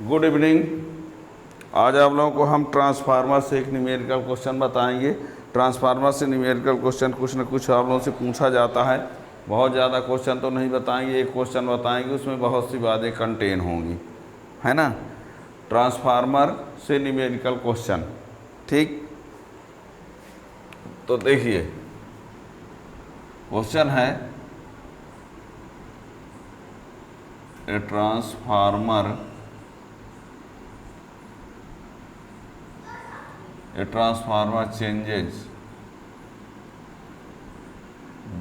Good evening. आज आप लोगों को हम ट्रांसफार्मर से एक न्यूमेरिकल क्वेश्चन बताएंगे। ट्रांसफार्मर से न्यूमेरिकल क्वेश्चन कुछ न कुछ आप लोगों से पूछा जाता है। बहुत ज़्यादा क्वेश्चन तो नहीं बताएंगे, एक क्वेश्चन बताएंगे, उसमें बहुत सी बातें कंटेन होंगी, है ना। ट्रांसफार्मर से न्यूमेरिकल क्वेश्चन, ठीक। तो देखिए क्वेश्चन है, a transformer changes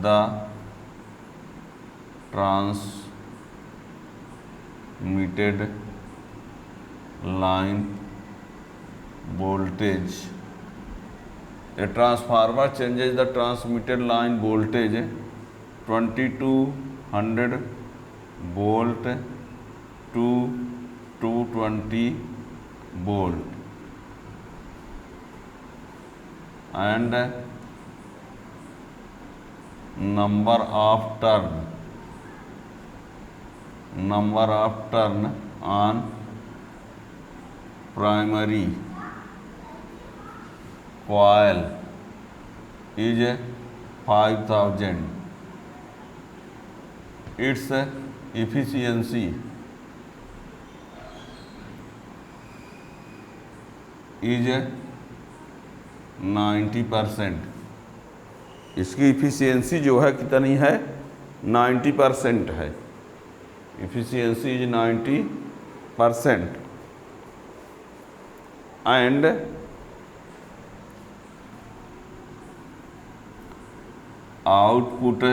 the transmitted line voltage. A transformer changes the transmitted line voltage 2200 volt to 220 volt and number of turn on primary coil is 5000. Its efficiency is 90%. इसकी efficiency जो है कितनी है, 90% है। Efficiency is 90% and output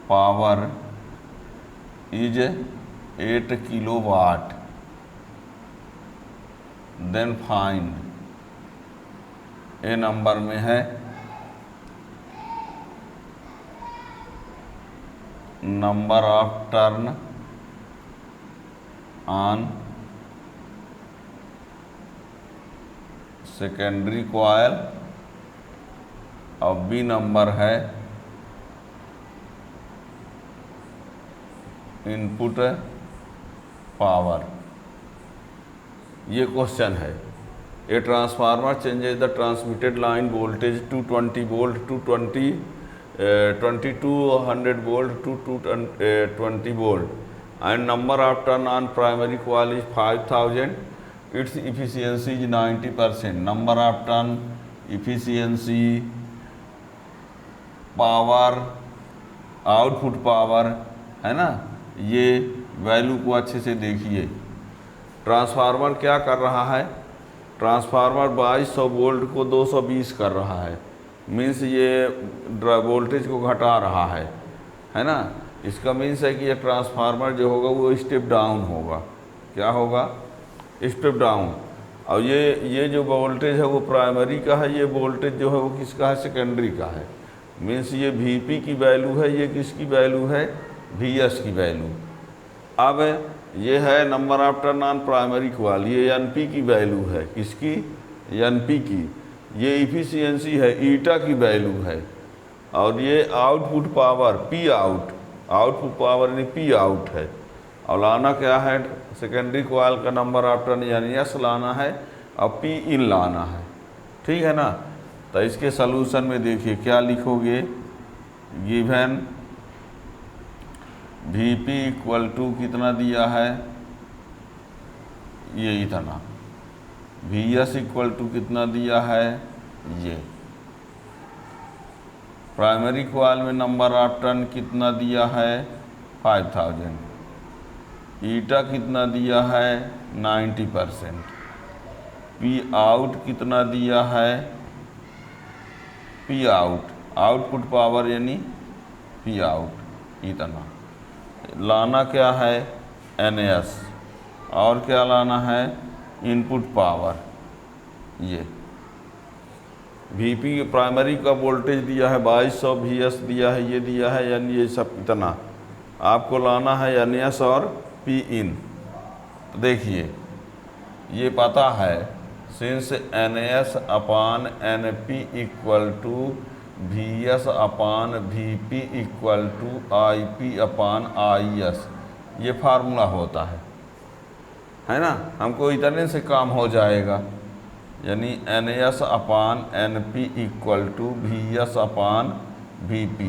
power is 8 kilowatt. Then find, A number में है number of turn on secondary coil और B number है इनपुट पावर। ये क्वेश्चन है। A transformer changes the transmitted line voltage 220 volt to 2200 volt to 220 volt and number of turn on primary coil is 5000. Its efficiency is 90%. Number of turn, efficiency, power, output power, है ना। ये value को अच्छे से देखिए। Transformer क्या कर रहा है, ट्रांसफार्मर 2200 वोल्ट को 220 कर रहा है, मीन्स ये वोल्टेज को घटा रहा है ना। इसका मीन्स है कि ये ट्रांसफार्मर जो होगा वो स्टेप डाउन होगा। क्या होगा, स्टेप डाउन। और ये जो वोल्टेज है वो प्राइमरी का है, ये वोल्टेज जो है वो किसका है, सेकेंडरी का है। मीन्स ये वीपी की वैल्यू है, ये किसकी वैल्यू है, वीएस की वैल्यू। अब ये है number of turn on primary coil, ये एनपी की वैल्यू है, किसकी, एनपी की। ये इफिशियंसी है, ईटा की वैल्यू है। और ये output power P out, output power यानी पी आउट है। और लाना क्या है, सेकेंडरी कॉइल का नंबर ऑफ टर्न यानी एस लाना है और पी इन लाना है, ठीक है ना। तो इसके सलूशन में देखिए क्या लिखोगे, गिवन Vp इक्वल टू कितना दिया है, ये इतना। Vs इक्वल टू कितना दिया है, ये। प्राइमरी कॉइल में नंबर ऑफ टर्न कितना दिया है, 5000। ईटा कितना दिया है, 90%। पी आउट कितना दिया है, पी आउट, आउटपुट पावर यानी पी आउट, इतना। लाना क्या है, एनएस, और क्या लाना है, इनपुट पावर। ये वीपी प्राइमरी का वोल्टेज दिया है 2200, वीएस दिया है, ये दिया है, यानी ये सब इतना आपको लाना है, एनएस और पी इन। तो देखिए ये पता है, since N S upon N P equal to V S upon V P equal to I P upon I S, ये फार्मूला होता है। है ना, हमको इतने से काम हो जाएगा। यानी NS upon NP equal to VS upon VP।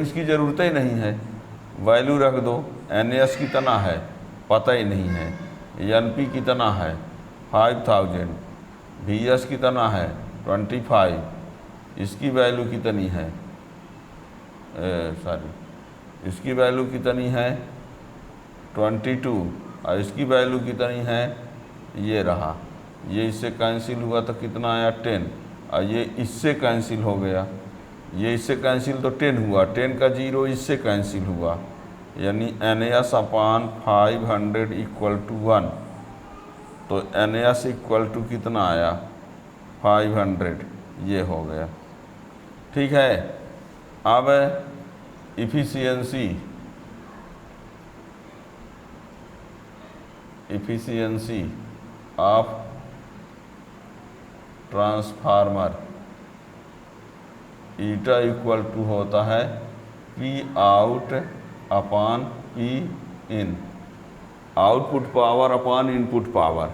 इसकी ज़रूरत ही नहीं है, वैल्यू रख दो। NS कितना है पता ही नहीं है, NP कितना है 5000, VS कितना है 25, इसकी वैल्यू कितनी है इसकी वैल्यू कितनी है 22, और इसकी वैल्यू कितनी है, ये रहा। ये इससे कैंसिल हुआ तो कितना आया 10, और ये इससे कैंसिल हो गया, ये इससे कैंसिल तो 10 हुआ, 10 का 0 इससे कैंसिल हुआ, यानी NS अपान 500 इक्वल टू 1। तो NS इक्वल टू कितना आया 500, ये हो गया। ठीक है, अब efficiency of transformer eta equal to होता है P out upon P in, output power upon input power,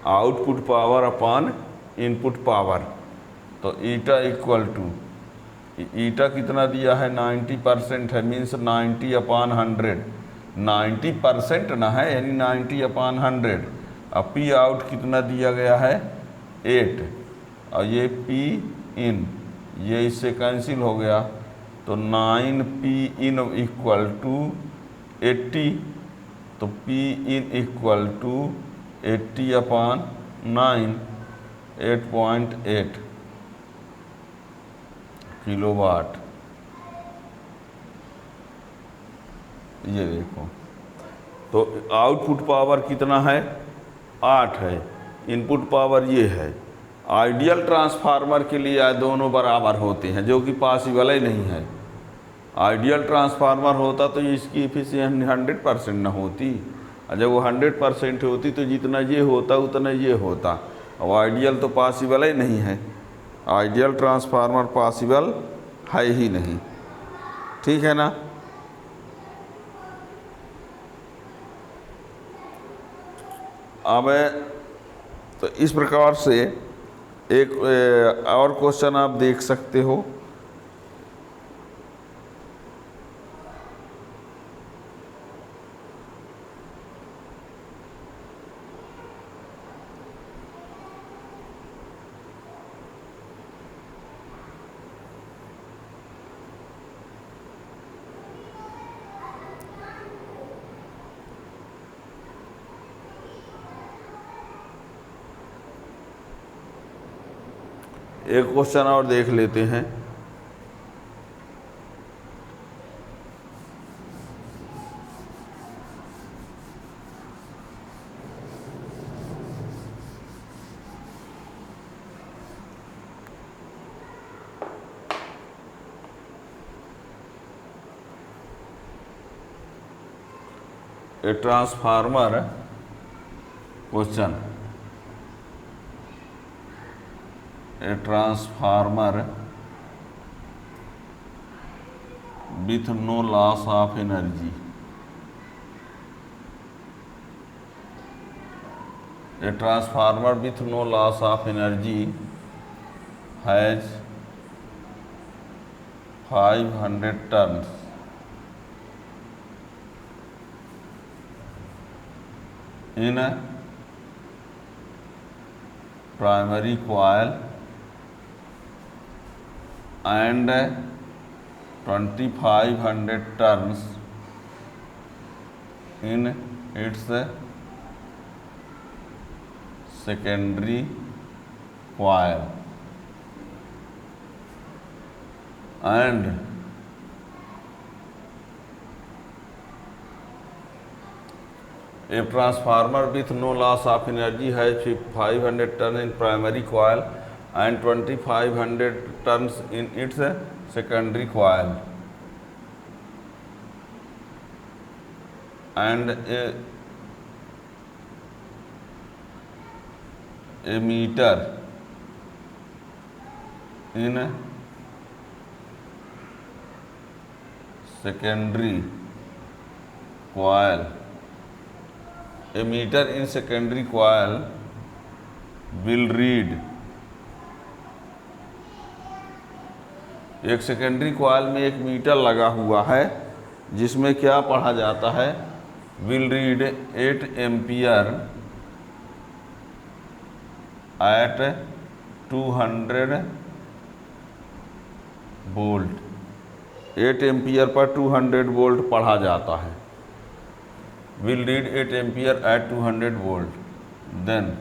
output power upon input power. तो ईटा इक्वल टू, ईटा कितना दिया है 90% है, मीन्स 90 अपान 100, 90% ना है, यानी 90 अपान 100। अब पी आउट कितना दिया गया है 8, और ये पी इन, ये इससे कैंसिल हो गया, तो 9P इन इक्वल टू 80। तो P in equal to 80 upon 9, 8.8 kilowatt. ये देखो, तो आउटपुट पावर कितना है 8 है, इनपुट पावर ये है। आइडियल ट्रांसफार्मर के लिए दोनों बराबर होते हैं, जो कि पॉसिबल ही नहीं है। आइडियल ट्रांसफार्मर होता तो इसकी एफिशिएंसी 100% न होती, और जब वो 100% होती तो जितना ये होता उतना ये होता। अब आइडियल तो पॉसिबल ही नहीं है, आइडियल ट्रांसफार्मर पॉसिबल है ही नहीं। ठीक है ना। अब तो इस प्रकार से एक और क्वेश्चन आप देख सकते हो। एक क्वेश्चन और देख लेते हैं। A transformer question, a transformer with no loss of energy, a transformer with no loss of energy has 500 turns in a primary coil and 2500 turns in its secondary coil, and a transformer with no loss of energy has 500 turns in primary coil and 2500 turns in its secondary coil, and a meter in secondary coil a meter in secondary coil will read, एक secondary coil में एक metre लगा हुआ है जिसमें क्या पढ़ा जाता है, will read 8 ampere at 200 volt, 8 ampere पर 200 वोल्ट पढ़ा जाता है। Will read 8 ampere at 200 volt, then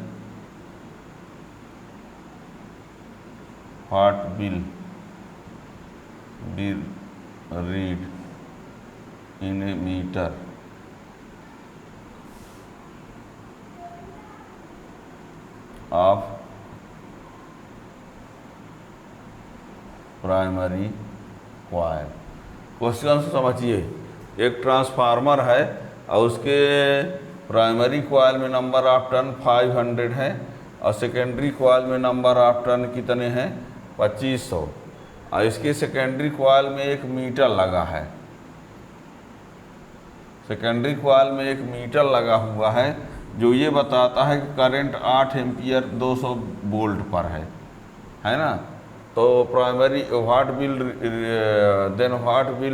what will be read in a meter of primary coil. Question से समझिए, एक ट्रांसफार्मर है और उसके प्राइमरी कॉइल में नंबर ऑफ टर्न 500 है और सेकेंडरी कॉइल में नंबर ऑफ टर्न कितने हैं, 2500, और इसके सेकेंडरी कॉइल में एक मीटर लगा है, सेकेंडरी कॉइल में एक मीटर लगा हुआ है जो ये बताता है कि करंट 8 एम्पियर 200 वोल्ट पर है ना। तो primary what will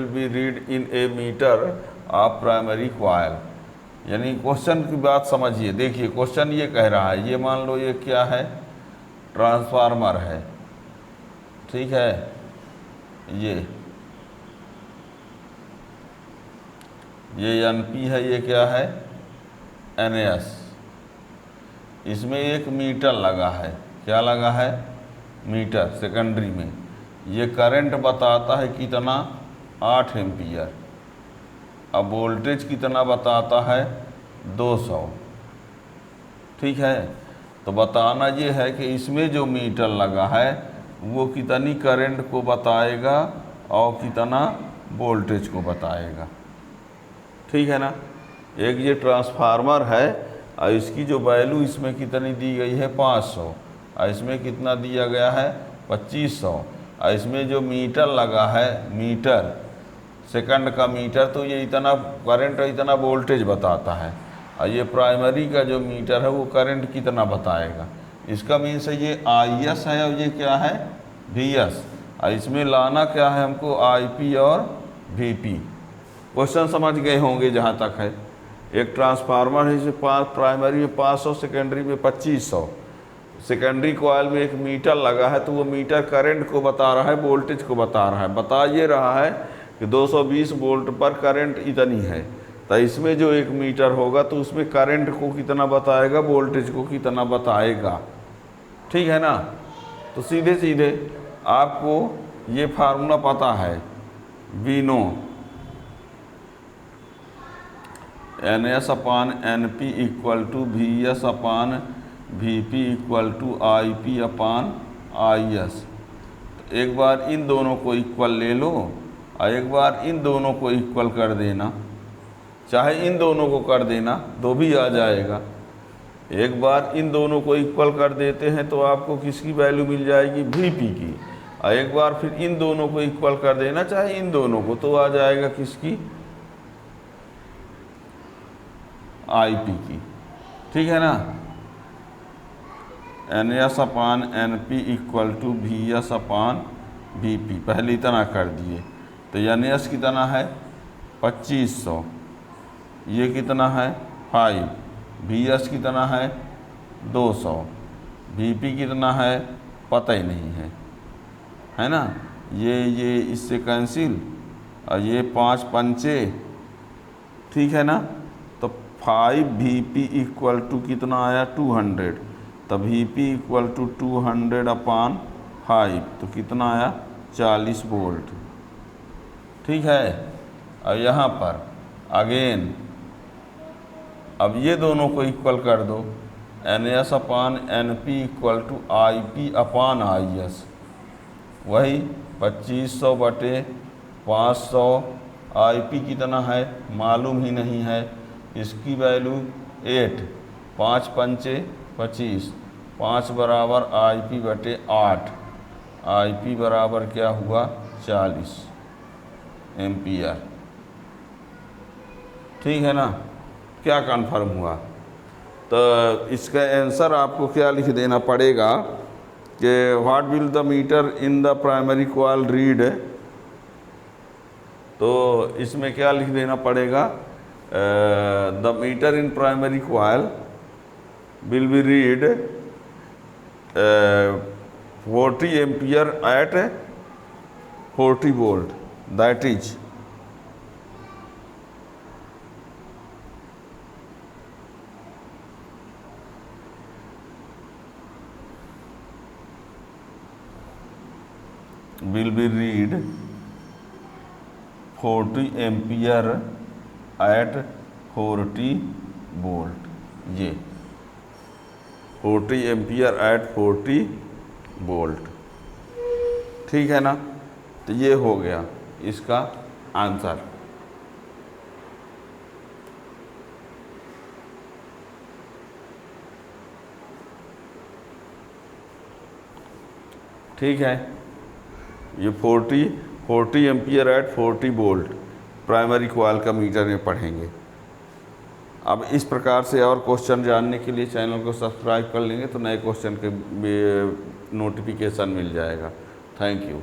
be read in a meter of primary coil, यानी क्वेश्चन की बात समझिए। देखिए क्वेश्चन ये कह रहा है, ये मान लो ये क्या है, ट्रांसफार्मर है, ठीक है, ये एनपी है, ये क्या है, एनएस। इसमें एक मीटर लगा है, क्या लगा है, मीटर सेकेंडरी में। ये करंट बताता है कितना, 8 एम्पियर, अब वोल्टेज कितना बताता है, 200, ठीक है। तो बताना ये है कि इसमें जो मीटर लगा है वो कितनी करंट को बताएगा और कितना वोल्टेज को बताएगा, ठीक है ना। एक ये ट्रांसफार्मर है और इसकी जो वैल्यू इसमें कितनी दी गई है, 500, और इसमें कितना दिया गया है, 2500, और इसमें जो मीटर लगा है, मीटर सेकंड का मीटर, तो ये इतना करंट और इतना वोल्टेज बताता है, और ये प्राइमरी का जो मीटर है वो करंट कितना बताएगा। इसका मीन्स है ये IS है और ये क्या है, VS, और इसमें लाना क्या है हमको, IP और VP। क्वेश्चन समझ गए होंगे जहाँ तक है। एक ट्रांसफार्मर है जिसे प्राइमरी में 500, सेकेंडरी में 2500, सेकेंडरी कॉइल में एक मीटर लगा है, तो वो मीटर करंट को बता रहा है, वोल्टेज को बता रहा है, बता ये रहा है कि 220 वोल्ट पर करंट इतनी है। तो इसमें जो एक मीटर होगा तो उसमें करंट को कितना बताएगा, वोल्टेज को कितना बताएगा, ठीक है ना। तो सीधे सीधे आपको ये फार्मूला पता है, we know NS upon NP equal to VS upon VP equal to IP upon IS। तो एक बार इन दोनों को इक्वल ले लो और एक बार इन दोनों को इक्वल कर देना, चाहे इन दोनों को कर देना तो भी आ जाएगा। एक बार इन दोनों को इक्वल कर देते हैं तो आपको किसकी वैल्यू मिल जाएगी, VP की, और एक बार फिर इन दोनों को इक्वल कर देना, चाहे इन दोनों को, तो आ जाएगा किसकी, IP की, ठीक है ना। NS upon NP equal to VS upon VP, पहले इतना कर दिए। तो NS कितना है, 2500, ये कितना है, 5, VS कितना है, 200, VP कितना है, पता ही नहीं है ना। ये इससे कैंसिल, और ये 5 पंचे, ठीक है ना। तो 5 VP इक्वल टू कितना आया, 200, तब VP इक्वल टू 200 अपान 5, तो कितना आया, 40 वोल्ट, ठीक है। और यहाँ पर अगेन अब ये दोनों को इक्वल कर दो, NS upon NP equal to IP upon IS, वही 2500 बटे 500, IP कितना है मालूम ही नहीं है, इसकी वैल्यू 8, 5 पंचे 25, 5 बराबर IP बटे 8, IP बराबर क्या हुआ, 40 एम्पियर, ठीक है ना। क्या कन्फर्म हुआ, तो इसका आंसर आपको क्या लिख देना पड़ेगा कि what will the meter in the primary coil read. तो इसमें क्या लिख देना पड़ेगा, the meter in primary coil will be read 40 ampere at 40 volt, that is will be read 40 ampere at 40 volt. ये 40 एम्पियर एट 40 वोल्ट, ठीक है ना। तो ये हो गया इसका आंसर। ठीक है, ये 40 ampere at 40 volt primary coil का मीटर में पढ़ेंगे। अब इस प्रकार से और क्वेश्चन जानने के लिए चैनल को सब्सक्राइब कर लेंगे तो नए क्वेश्चन के नोटिफिकेशन मिल जाएगा। Thank you.